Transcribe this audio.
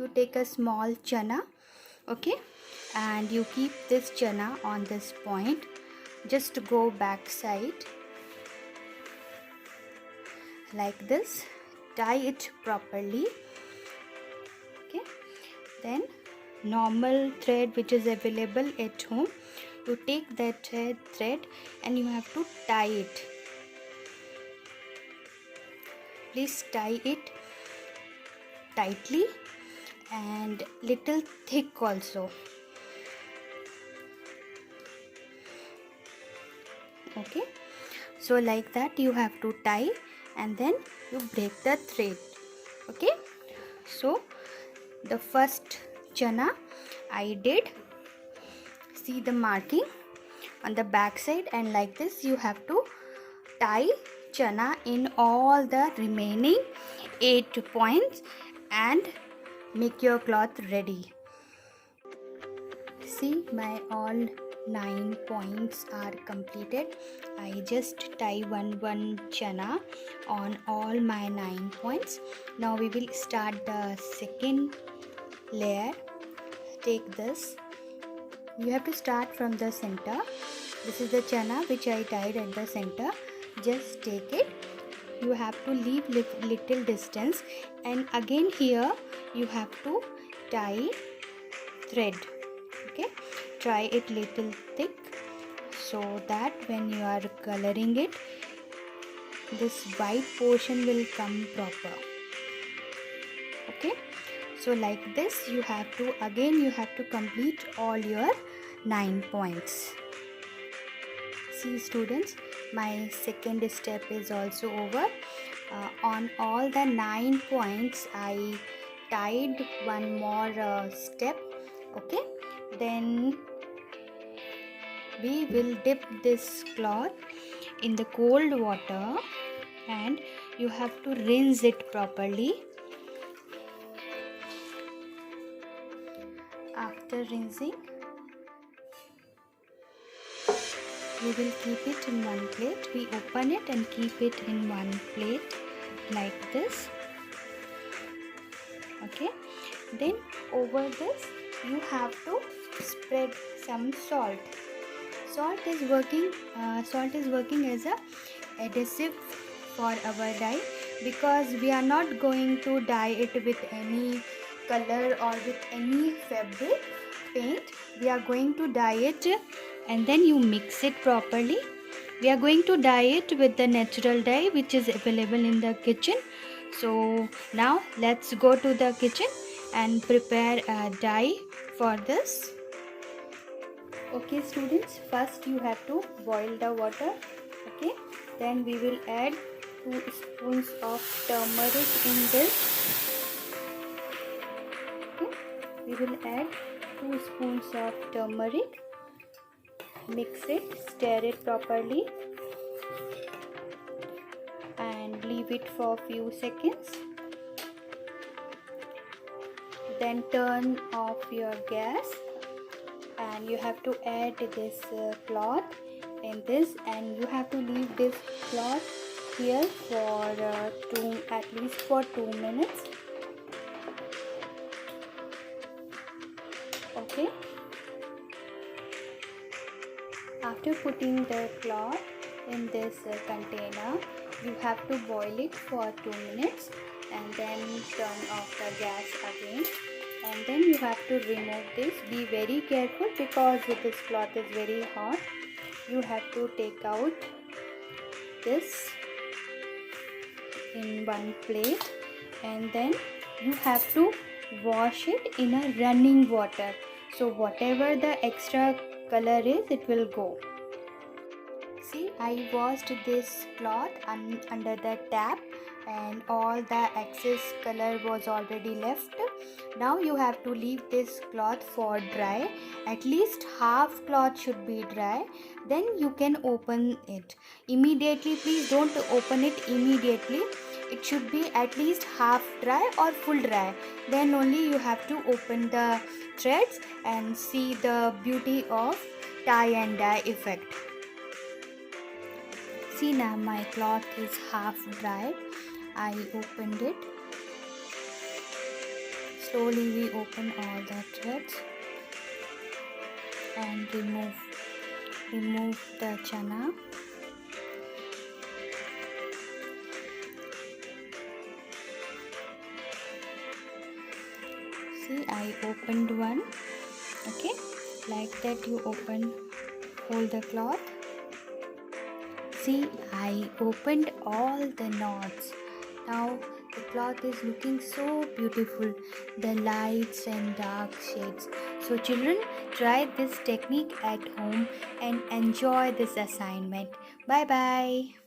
you take a small chana, okay, and you keep this chana on this point. Just go back side like this, tie it properly, okay. Then normal thread which is available at home, you take that thread and you have to tie it. Please tie it tightly and little thick also, okay. So like that you have to tie and then you break the thread, okay. So the first chana I did, see the marking on the back side, and like this you have to tie chana in all the remaining 8 points and make your cloth ready. See, my all 9 points are completed. I just tie one chana on all my 9 points. Now we will start the second layer. Take this, you have to start from the center. This is the chana which I tied at the center. Just take it, you have to leave little distance, and again here you have to tie thread, okay. Try it little thick so that when you are coloring it, this white portion will come proper, okay. So like this you have to complete all your 9 points. See students, my second step is also over. On all the 9 points I tied one more step, okay. Then we will dip this cloth in the cold water and you have to rinse it properly. After rinsing, we will keep it in one plate. We open it and keep it in one plate like this, okay. Then over this you have to spread some salt. Salt is working as a adhesive for our dye, because we are not going to dye it with any color or with any fabric paint. We are going to dye it and then you mix it properly. We are going to dye it with the natural dye which is available in the kitchen. So now let's go to the kitchen and prepare a dye for this. Okay students, first you have to boil the water, okay. Then we will add 2 spoons of turmeric in this, okay. We will add 2 spoons of turmeric, mix it, stir it properly and leave it for a few seconds. Then turn off your gas and you have to add this cloth in this, and you have to leave this cloth here for at least for 2 minutes, okay. After putting the cloth in this container, you have to boil it for 2 minutes and then turn off the gas again, and then you have to remove this. Be very careful because this cloth is very hot. You have to take out this in one plate and then you have to wash it in a running water, so whatever the extra color is, it will go. See, I washed this cloth under the tap and all the excess color was already left. Now you have to leave this cloth for dry. At least half cloth should be dry, then you can open it immediately. Please don't open it immediately. It should be at least half dry or full dry, then only you have to open the threads and see the beauty of tie and dye effect. See, now my cloth is half dried. I opened it slowly we open all the threads and remove the chana. See, I opened one. Okay, like that you hold the cloth. See, I opened all the knots. Now the cloth is looking so beautiful, the lights and dark shades. So children, try this technique at home and enjoy this assignment. Bye bye.